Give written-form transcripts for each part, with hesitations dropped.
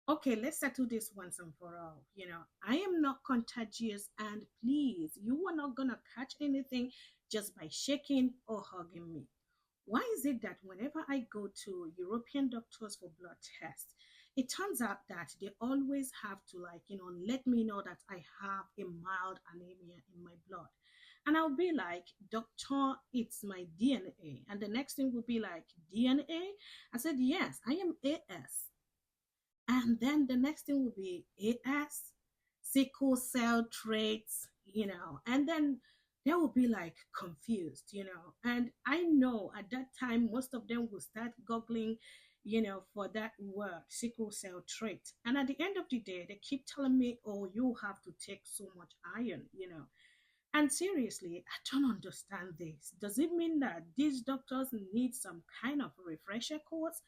Okay, let's settle this once and for all. I am not contagious, and please, you are not gonna catch anything just by shaking or hugging me. Why is it that whenever I go to European doctors for blood tests, it turns out that they always have to, like, let me know that I have a mild anemia in my blood? And I'll be like, Doctor, it's my DNA. And the next thing will be like, DNA? I said, yes, I am AS. And then the next thing will be AS, sickle cell traits, and then they will be like confused, And I know at that time, most of them will start googling, for that word, sickle cell trait. And at the end of the day, they keep telling me, oh, you have to take so much iron. And seriously, I don't understand this. Does it mean that these doctors need some kind of refresher course?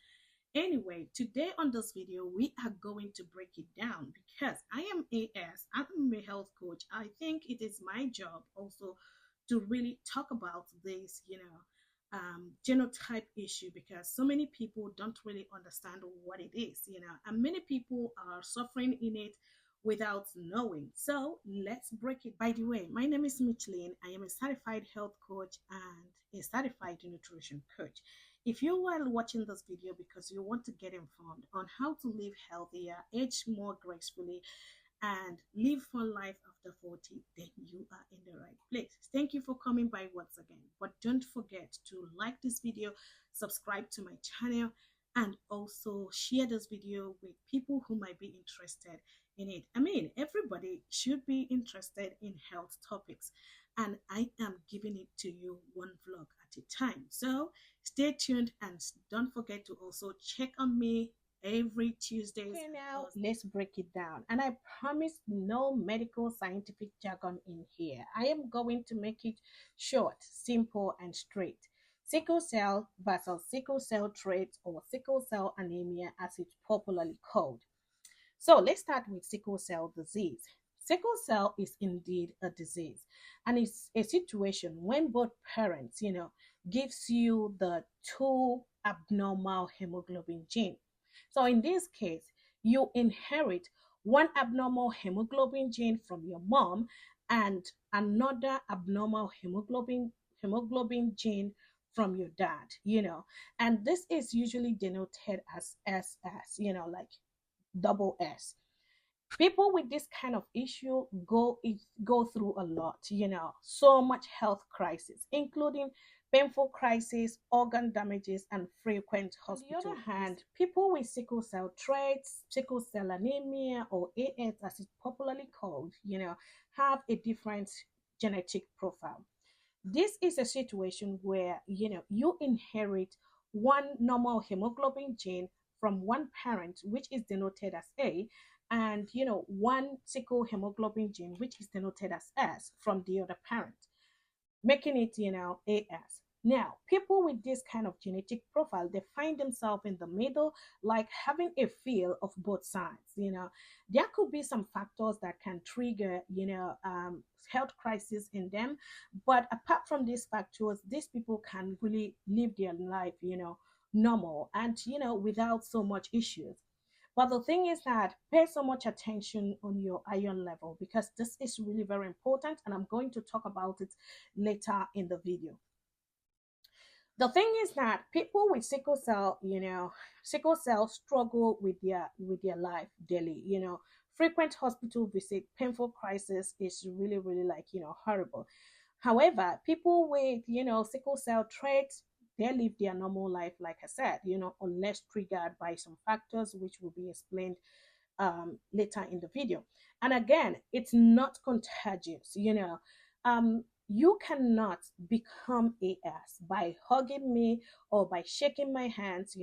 Anyway, today on this video, we are going to break it down because I am AS, I'm a health coach. I think it is my job also to really talk about this, genotype issue, because so many people don't really understand what it is, and many people are suffering in it without knowing. So let's break it. By the way, my name is Micheline. I am a certified health coach and a certified nutrition coach. If you are watching this video because you want to get informed on how to live healthier, age more gracefully, and live full life after 40, then you are in the right place. Thank you for coming by once again. But don't forget to like this video, subscribe to my channel, and also share this video with people who might be interested in it. I mean, everybody should be interested in health topics, and I am giving it to you one vlog at a time. So stay tuned and don't forget to also check on me every Tuesday. Okay, now let's break it down. And I promise no medical scientific jargon in here. I am going to make it short, simple, and straight. Sickle cell versus sickle cell trait, or sickle cell anemia as it's popularly called. So let's start with sickle cell disease. Sickle cell is indeed a disease, and it's a situation when both parents, gives you the two abnormal hemoglobin gene. So in this case, you inherit one abnormal hemoglobin gene from your mom and another abnormal hemoglobin gene from your dad, and this is usually denoted as SS, like double S. People with this kind of issue go through a lot, so much health crisis, including painful crisis, organ damages, and frequent hospital. On the other hand, people with sickle cell traits, sickle cell anemia, or AS as it's popularly called, have a different genetic profile. This is a situation where you inherit one normal hemoglobin gene from one parent, which is denoted as A, and one sickle hemoglobin gene, which is denoted as S, from the other parent, making it AS. Now, people with this kind of genetic profile, they find themselves in the middle, like having a feel of both sides. There could be some factors that can trigger health crisis in them, but apart from these factors, these people can really live their life normal and without so much issues. But the thing is that pay so much attention on your iron level, because this is really very important, and I'm going to talk about it later in the video. The thing is that people with sickle cell struggle with their life daily. Frequent hospital visit, painful crisis is really, really like horrible. However, people with sickle cell traits, they live their normal life, like I said, unless triggered by some factors which will be explained later in the video. And again, it's not contagious. You cannot become AS by hugging me or by shaking my hands,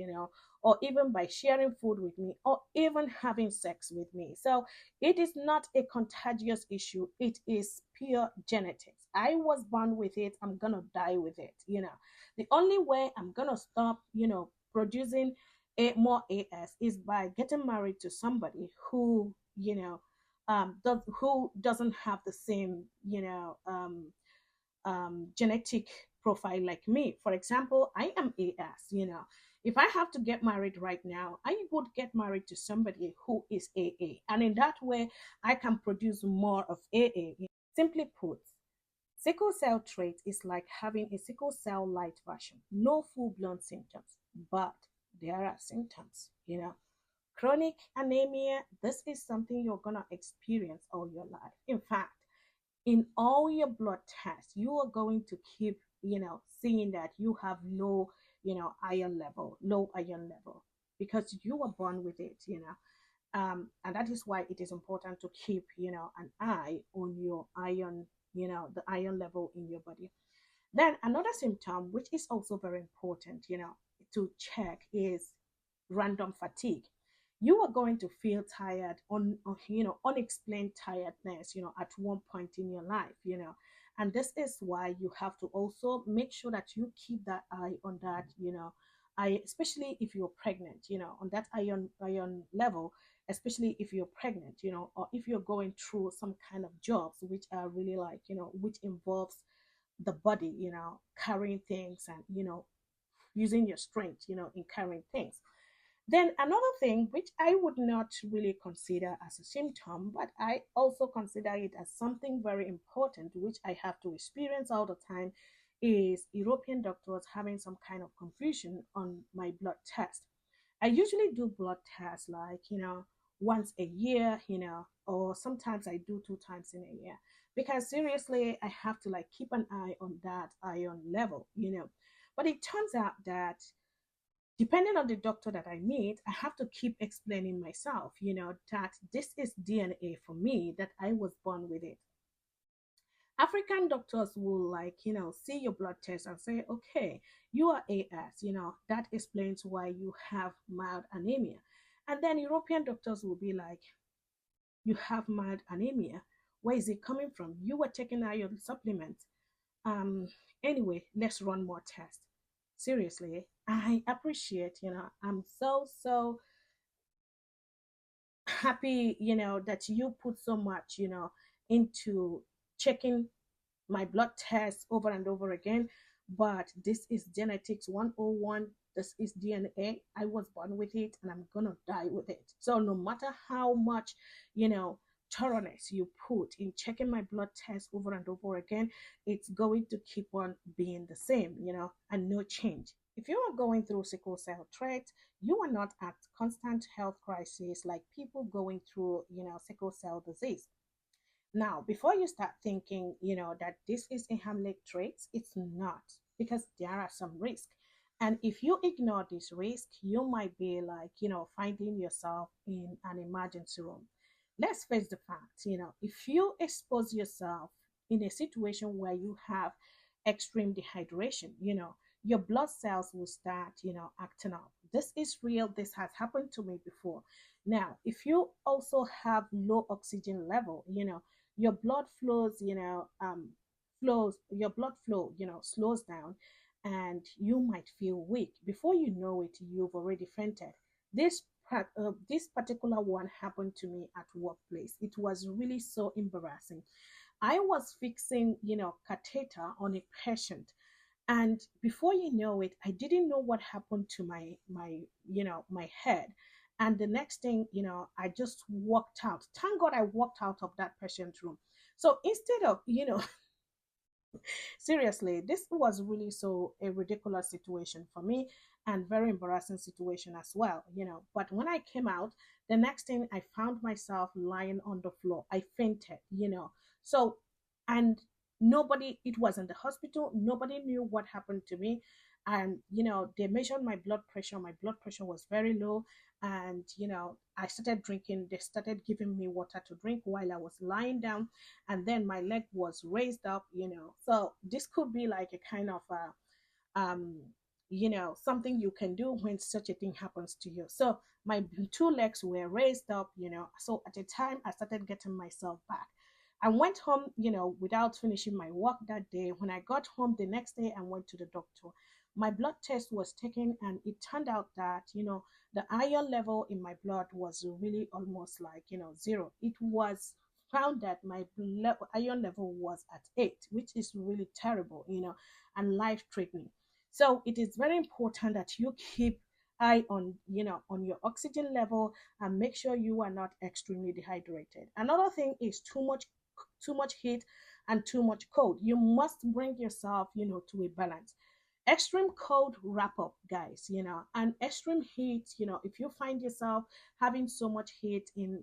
or even by sharing food with me or even having sex with me. So it is not a contagious issue. It is pure genetics. I was born with it. I'm going to die with it. The only way I'm going to stop, producing more AS is by getting married to somebody who, who doesn't have the same, genetic profile like me. For example, I am AS. If I have to get married right now, I would get married to somebody who is AA. And in that way, I can produce more of AA. Simply put, sickle cell trait is like having a sickle cell light version. No full blown symptoms, but there are symptoms. Chronic anemia, this is something you're going to experience all your life. In fact, in all your blood tests, you are going to keep, seeing that you have low, low iron level, because you were born with it. And that is why it is important to keep, an eye on your iron, the iron level in your body. Then another symptom, which is also very important, to check, is random fatigue. You are going to feel tired unexplained tiredness, at one point in your life. And this is why you have to also make sure that you keep that eye on that. I especially if you're pregnant, on that iron level, especially if you're pregnant, or if you're going through some kind of jobs which are really like, which involves the body, carrying things and, using your strength, in carrying things. Then another thing which I would not really consider as a symptom, but I also consider it as something very important, which I have to experience all the time, is European doctors having some kind of confusion on my blood test. I usually do blood tests like, once a year, or sometimes I do 2 times in a year. Because seriously, I have to like keep an eye on that iron level. But it turns out that depending on the doctor that I meet, I have to keep explaining myself, that this is DNA for me, that I was born with it. African doctors will like, see your blood test and say, okay, you are AS, that explains why you have mild anemia. And then European doctors will be like, you have mild anemia. Where is it coming from? You were taking iron supplements. Um, anyway, let's run more tests. Seriously, I appreciate, I'm so happy, that you put so much, into checking my blood tests over and over again. But this is genetics 101. This is DNA. I was born with it and I'm going to die with it. So no matter how much, you know, thoroughness you put in checking my blood test over and over again, it's going to keep on being the same, and no change. If you are going through sickle cell trait, you are not at constant health crisis like people going through, sickle cell disease. Now, before you start thinking, that this is a Hamlet trait, it's not, because there are some risks. And if you ignore this risk, you might be like, finding yourself in an emergency room. Let's face the facts, if you expose yourself in a situation where you have extreme dehydration, your blood cells will start, acting up. This is real. This has happened to me before. Now, if you also have low oxygen level, your blood flows, your blood flow, slows down, and you might feel weak. Before you know it, you've already fainted. This particular one happened to me at workplace. It was really so embarrassing. I was fixing, catheter on a patient, and before you know it, I didn't know what happened to my head. And the next thing, I just walked out. Thank God I walked out of that patient room. So instead of, seriously, this was really so a ridiculous situation for me, and very embarrassing situation as well, But when I came out, the next thing, I found myself lying on the floor. I fainted. So, and nobody, it was in the hospital, nobody knew what happened to me. And, they measured my blood pressure. My blood pressure was very low. And, I started drinking. They started giving me water to drink while I was lying down, and then my leg was raised up. So this could be like a kind of um something you can do when such a thing happens to you. So my two legs were raised up. So at the time, I started getting myself back. I went home, without finishing my work that day. When I got home the next day, I went to the doctor. My blood test was taken, and it turned out that, the iron level in my blood was really almost like, zero. It was found that my iron level was at 8, which is really terrible, and life threatening. So it is very important that you keep eye on, on your oxygen level, and make sure you are not extremely dehydrated. Another thing is too much heat and too much cold. You must bring yourself, to a balance. Extreme cold wrap up, guys, and extreme heat, if you find yourself having so much heat in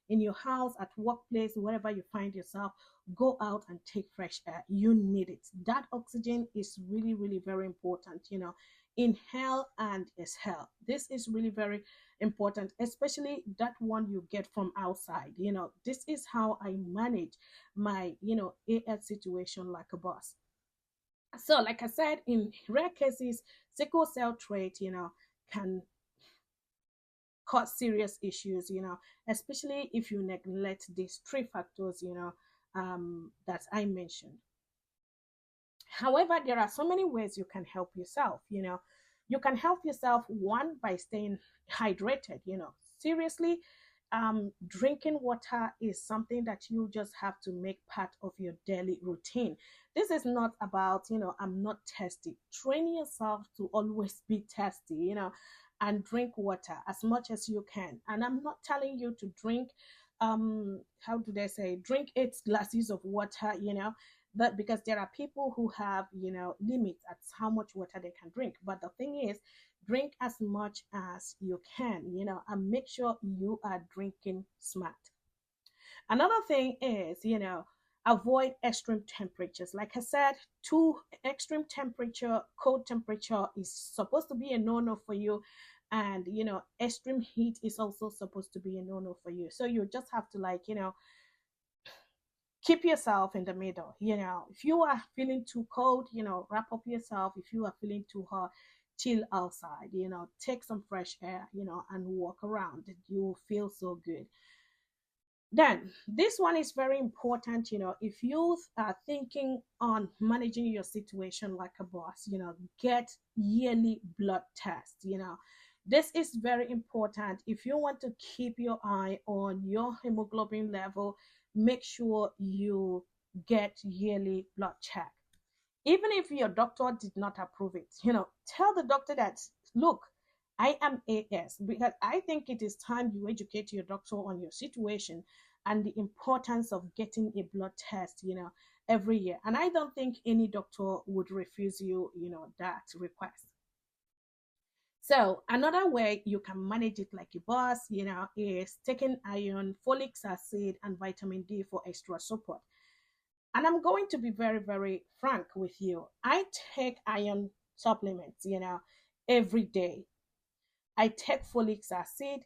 your house, at workplace, wherever you find yourself, go out and take fresh air. You need it. That oxygen is really, really very important. Inhale and exhale. This is really very important, especially that one you get from outside. This is how I manage my, AL situation like a boss. So, like I said, in rare cases, sickle cell trait, can cause serious issues, especially if you neglect these three factors, that I mentioned. However, there are so many ways you can help yourself. You can help yourself, one, by staying hydrated. Seriously, drinking water is something that you just have to make part of your daily routine. This is not about, I'm not thirsty. Train yourself to always be thirsty, and drink water as much as you can. And I'm not telling you to drink, how do they say, drink 8 glasses of water, but because there are people who have, limits at how much water they can drink. But the thing is, drink as much as you can, and make sure you are drinking smart. Another thing is, avoid extreme temperatures. Like I said, too extreme temperature, cold temperature is supposed to be a no-no for you. And, extreme heat is also supposed to be a no-no for you. So you just have to, like, keep yourself in the middle. If you are feeling too cold, wrap up yourself. If you are feeling too hot, chill outside, take some fresh air, and walk around. You will feel so good. Then this one is very important. If you are thinking on managing your situation like a boss, get yearly blood tests. This is very important. If you want to keep your eye on your hemoglobin level, make sure you get yearly blood check. Even if your doctor did not approve it, tell the doctor that, look, I am AS, because I think it is time you educate your doctor on your situation and the importance of getting a blood test, every year. And I don't think any doctor would refuse you, that request. So another way you can manage it like a boss, is taking iron, folic acid, and vitamin D for extra support. And I'm going to be very, very frank with you. I take iron supplements, every day. I take folic acid,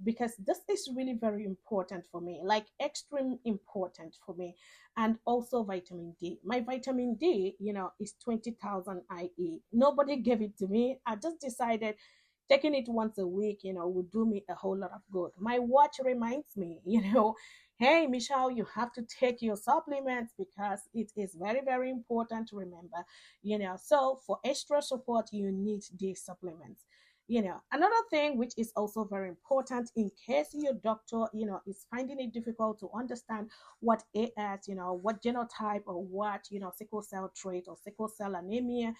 because this is really very important for me, like extreme important for me. And also vitamin D. My vitamin D, is 20,000 IE. Nobody gave it to me. I just decided taking it once a week, would do me a whole lot of good. My watch reminds me, hey, Michelle, you have to take your supplements because it is very, very important to remember, So for extra support, you need these supplements. Another thing which is also very important, in case your doctor, is finding it difficult to understand what AS, what genotype, or what, sickle cell trait or sickle cell anemia,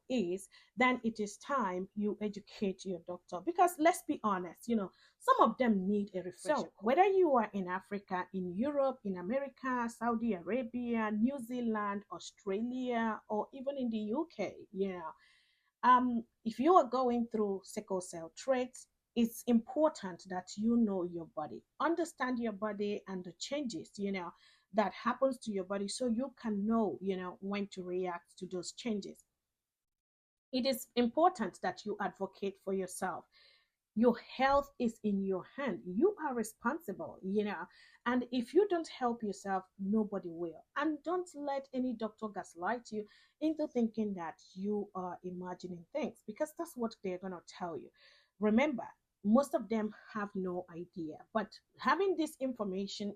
is, then it is time you educate your doctor. Because let's be honest, some of them need a refresher. So whether you are in Africa, in Europe, in America, Saudi Arabia, New Zealand, Australia, or even in the UK, if you are going through sickle cell traits, it's important that you know your body, understand your body and the changes, that happens to your body, so you can know, when to react to those changes. It is important that you advocate for yourself. Your health is in your hand. You are responsible, And if you don't help yourself, nobody will. And don't let any doctor gaslight you into thinking that you are imagining things, because that's what they're going to tell you. Remember, most of them have no idea. But having this information,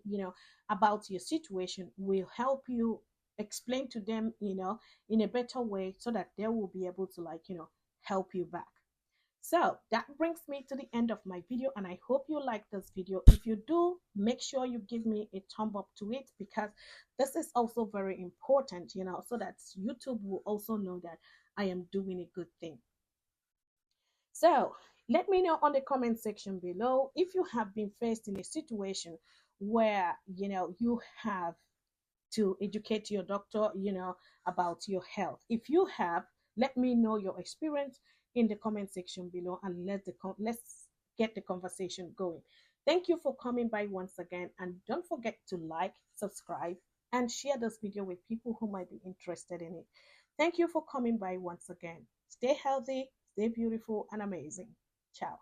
about your situation will help you explain to them, in a better way, so that they will be able to, like, help you back. So that brings me to the end of my video, and I hope you like this video. If you do, make sure you give me a thumb up to it, because this is also very important, so that YouTube will also know that I am doing a good thing. So let me know on the comment section below if you have been faced in a situation where you have to educate your doctor, about your health. If you have, let me know your experience in the comment section below, and let's get the conversation going. Thank you for coming by once again, and don't forget to like, subscribe, and share this video with people who might be interested in it. Thank you for coming by once again. Stay healthy, stay beautiful and amazing. Ciao.